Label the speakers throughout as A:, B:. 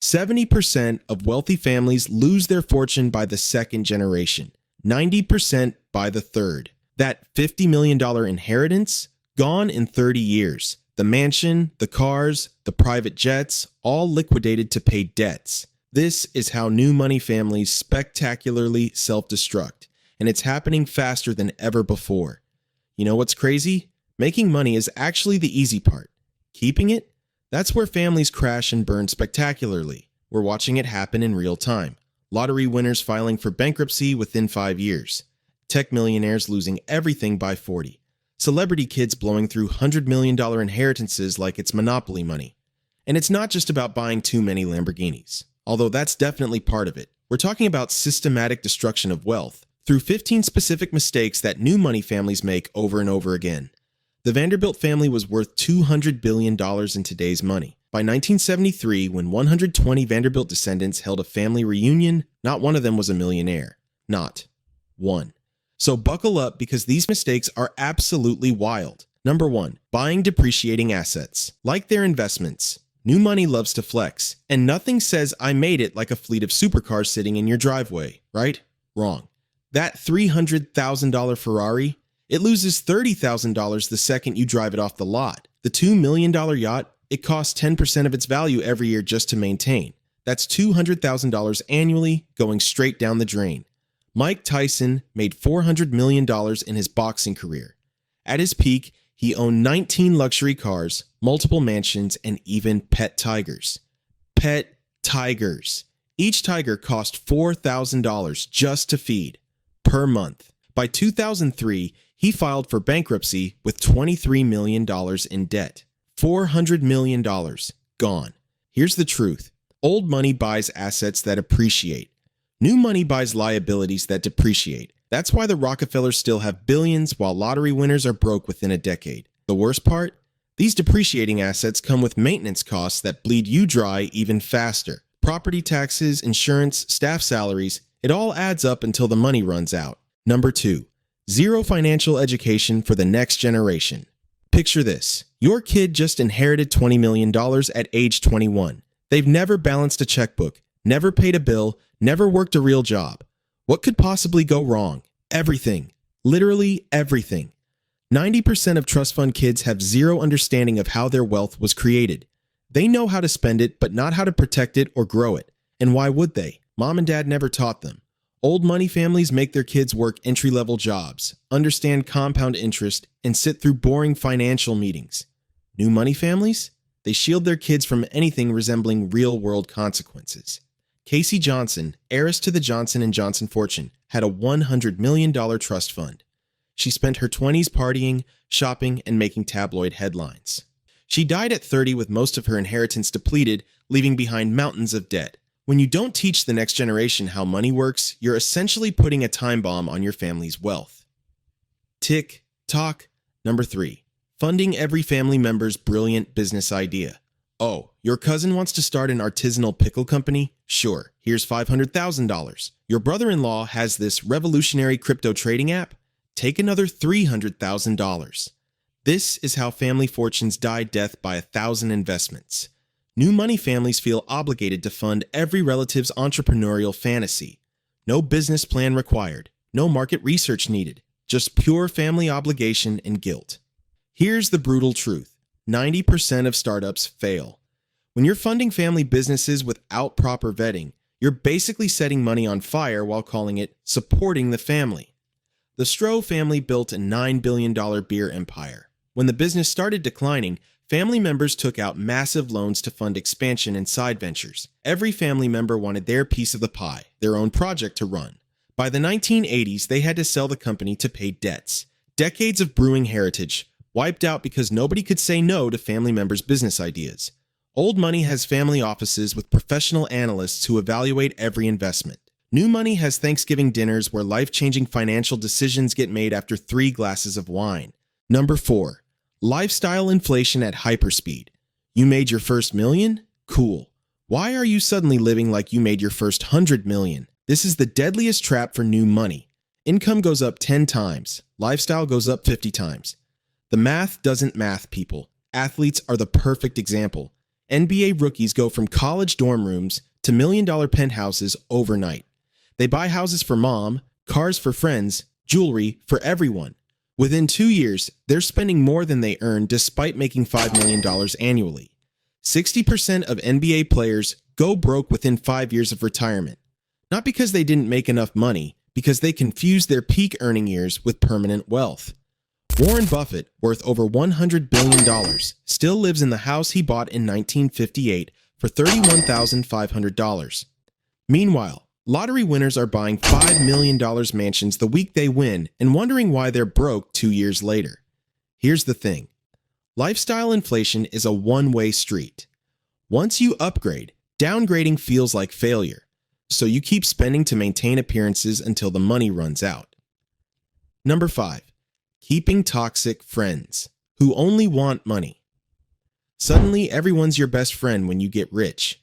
A: 70% of wealthy families lose their fortune by the second generation, 90% by the third. That $50 million inheritance, gone in 30 years. The mansion, the cars, the private jets, all liquidated to pay debts. This is how new money families spectacularly self-destruct, and it's happening faster than ever before. You know what's crazy? Making money is actually the easy part. Keeping it? That's where families crash and burn spectacularly. We're watching it happen in real time. Lottery winners filing for bankruptcy within 5 years. Tech millionaires losing everything by 40. Celebrity kids blowing through $100 million inheritances like it's monopoly money. And it's not just about buying too many Lamborghinis, although that's definitely part of it. We're talking about systematic destruction of wealth through 15 specific mistakes that new money families make over and over again. The Vanderbilt family was worth $200 billion in today's money. By 1973, when 120 Vanderbilt descendants held a family reunion, not one of them was a millionaire. Not one. So buckle up because these mistakes are absolutely wild. Number 1, buying depreciating assets. Like their investments, new money loves to flex, and nothing says I made it like a fleet of supercars sitting in your driveway, right? Wrong. That $300,000 Ferrari, it loses $30,000 the second you drive it off the lot. The $2 million yacht, it costs 10% of its value every year just to maintain. That's $200,000 annually going straight down the drain. Mike Tyson made $400 million in his boxing career. At his peak, he owned 19 luxury cars, multiple mansions, and even pet tigers. Pet tigers. Each tiger cost $4,000 just to feed per month. By 2003, he filed for bankruptcy with $23 million in debt. $400 million gone. Here's the truth. Old money buys assets that appreciate. New money buys liabilities that depreciate. That's why the Rockefellers still have billions while lottery winners are broke within a decade. The worst part? These depreciating assets come with maintenance costs that bleed you dry even faster. Property taxes, insurance, staff salaries, it all adds up until the money runs out. Number 2, zero financial education for the next generation. Picture this. Your kid just inherited $20 million at age 21. They've never balanced a checkbook, never paid a bill, never worked a real job. What could possibly go wrong? Everything. Literally everything. 90% of trust fund kids have zero understanding of how their wealth was created. They know how to spend it, but not how to protect it or grow it. And why would they? Mom and dad never taught them. Old money families make their kids work entry-level jobs, understand compound interest, and sit through boring financial meetings. New money families? They shield their kids from anything resembling real-world consequences. Casey Johnson, heiress to the Johnson & Johnson fortune, had a $100 million trust fund. She spent her 20s partying, shopping, and making tabloid headlines. She died at 30 with most of her inheritance depleted, leaving behind mountains of debt. When you don't teach the next generation how money works, you're essentially putting a time bomb on your family's wealth. Tick, tock. Number 3, funding every family member's brilliant business idea. Oh, your cousin wants to start an artisanal pickle company? Sure, here's $500,000. Your brother-in-law has this revolutionary crypto trading app? Take another $300,000. This is how family fortunes die death by 1,000 investments. New money families feel obligated to fund every relative's entrepreneurial fantasy. No business plan required, no market research needed, just pure family obligation and guilt. Here's the brutal truth. 90% of startups fail. When you're funding family businesses without proper vetting, you're basically setting money on fire while calling it supporting the family. The Stroh family built a $9 billion beer empire. When the business started declining, family members took out massive loans to fund expansion and side ventures. Every family member wanted their piece of the pie, their own project to run. By the 1980s, they had to sell the company to pay debts. Decades of brewing heritage wiped out because nobody could say no to family members' business ideas. Old money has family offices with professional analysts who evaluate every investment. New money has Thanksgiving dinners where life-changing financial decisions get made after 3 glasses of wine. Number 4, lifestyle inflation at hyperspeed. You made your first million? Cool. Why are you suddenly living like you made your first 100 million? This is the deadliest trap for new money. Income goes up 10 times. Lifestyle goes up 50 times. The math doesn't math, people. Athletes are the perfect example. NBA rookies go from college dorm rooms to million-dollar penthouses overnight. They buy houses for mom, cars for friends, jewelry for everyone. Within 2 years, they're spending more than they earn despite making $5 million annually. 60% of NBA players go broke within 5 years of retirement. Not because they didn't make enough money, because they confused their peak earning years with permanent wealth. Warren Buffett, worth over $100 billion, still lives in the house he bought in 1958 for $31,500. Meanwhile, lottery winners are buying $5 million mansions the week they win and wondering why they're broke 2 years later. Here's the thing. Lifestyle inflation is a one-way street. Once you upgrade, downgrading feels like failure, so you keep spending to maintain appearances until the money runs out. Number 5. Keeping toxic friends who only want money. Suddenly, everyone's your best friend when you get rich.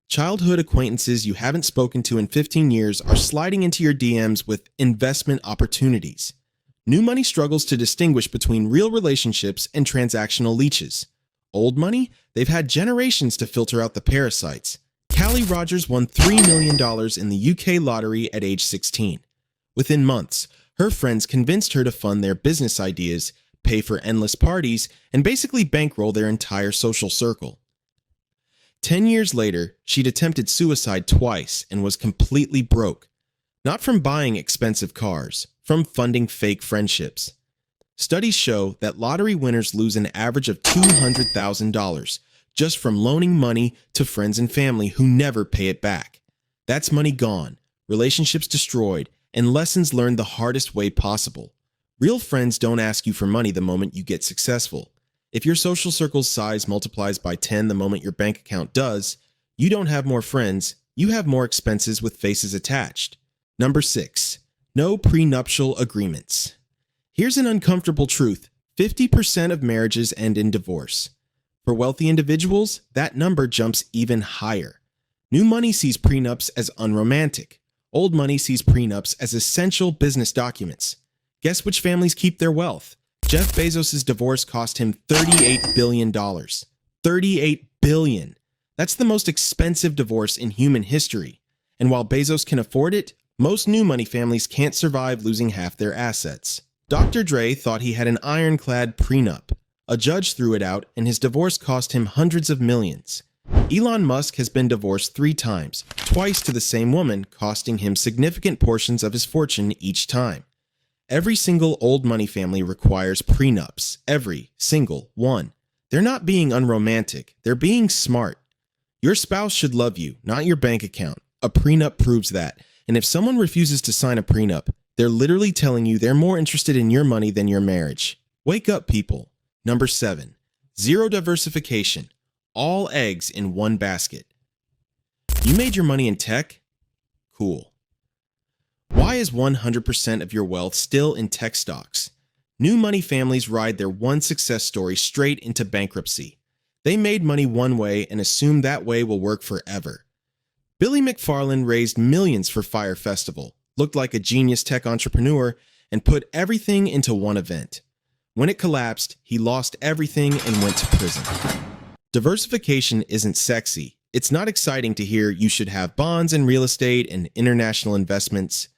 A: Childhood acquaintances you haven't spoken to in 15 years are sliding into your DMs with investment opportunities. New money struggles to distinguish between real relationships and transactional leeches. Old money? They've had generations to filter out the parasites. Callie Rogers won $3 million in the UK lottery at age 16. Within months, her friends convinced her to fund their business ideas, pay for endless parties, and basically bankroll their entire social circle. 10 years later, she'd attempted suicide twice and was completely broke. Not from buying expensive cars, from funding fake friendships. Studies show that lottery winners lose an average of $200,000 just from loaning money to friends and family who never pay it back. That's money gone, relationships destroyed, and lessons learned the hardest way possible. Real friends don't ask you for money the moment you get successful. If your social circle's size multiplies by 10 the moment your bank account does, you don't have more friends, you have more expenses with faces attached. Number 6. No prenuptial agreements. Here's an uncomfortable truth. 50% of marriages end in divorce. For wealthy individuals, that number jumps even higher. New money sees prenups as unromantic. Old money sees prenups as essential business documents. Guess which families keep their wealth? Jeff Bezos' divorce cost him $38 billion. $38 billion. That's the most expensive divorce in human history. And while Bezos can afford it, most new money families can't survive losing half their assets. Dr. Dre thought he had an ironclad prenup. A judge threw it out, and his divorce cost him hundreds of millions. Elon Musk has been divorced 3 times, twice to the same woman, costing him significant portions of his fortune each time. Every single old money family requires prenups. Every single one. They're not being unromantic. They're being smart. Your spouse should love you, not your bank account. A prenup proves that. And if someone refuses to sign a prenup, they're literally telling you they're more interested in your money than your marriage. Wake up, people. Number 7. Zero diversification. All eggs in one basket. You made your money in tech? Cool. Why is 100% of your wealth still in tech stocks? New money families ride their one success story straight into bankruptcy. They made money one way and assume that way will work forever. Billy McFarland raised millions for Fyre Festival, looked like a genius tech entrepreneur, and put everything into one event. When it collapsed, he lost everything and went to prison. Diversification isn't sexy. It's not exciting to hear you should have bonds and real estate and international investments.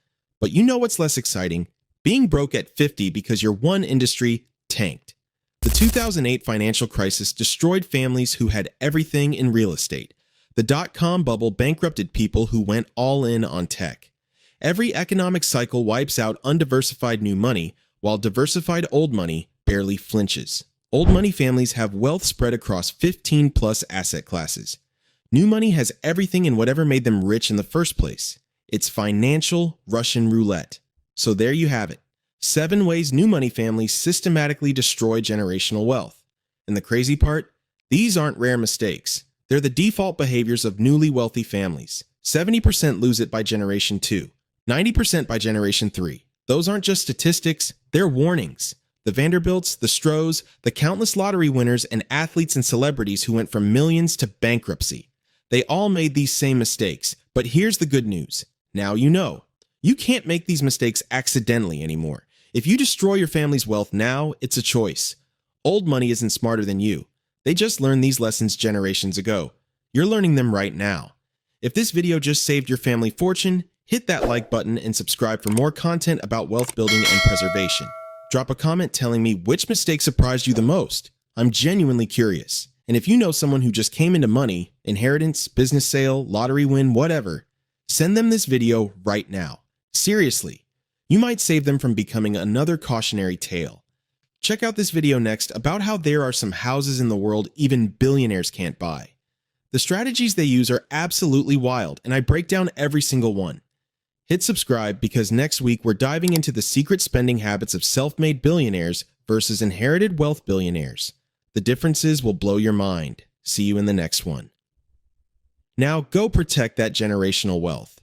A: But you know what's less exciting? Being broke at 50 because your one industry tanked. The 2008 financial crisis destroyed families who had everything in real estate. The dot-com bubble bankrupted people who went all in on tech. Every economic cycle wipes out undiversified new money, while diversified old money barely flinches. Old money families have wealth spread across 15-plus asset classes. New money has everything in whatever made them rich in the first place. It's financial Russian roulette. So there you have it. 7 ways new money families systematically destroy generational wealth. And the crazy part? These aren't rare mistakes. They're the default behaviors of newly wealthy families. 70% lose it by generation 2, 90% by generation 3. Those aren't just statistics, they're warnings. The Vanderbilts, the Strohs, the countless lottery winners, and athletes and celebrities who went from millions to bankruptcy. They all made these same mistakes, but here's the good news. Now you know. You can't make these mistakes accidentally anymore. If you destroy your family's wealth now, it's a choice. Old money isn't smarter than you. They just learned these lessons generations ago. You're learning them right now. If this video just saved your family fortune, hit that like button and subscribe for more content about wealth building and preservation. Drop a comment telling me which mistake surprised you the most. I'm genuinely curious. And if you know someone who just came into money, inheritance, business sale, lottery win, whatever, send them this video right now. Seriously, you might save them from becoming another cautionary tale. Check out this video next about how there are some houses in the world even billionaires can't buy. The strategies they use are absolutely wild, and I break down every single one. Hit subscribe because next week we're diving into the secret spending habits of self-made billionaires versus inherited wealth billionaires. The differences will blow your mind. See you in the next one. Now go protect that generational wealth.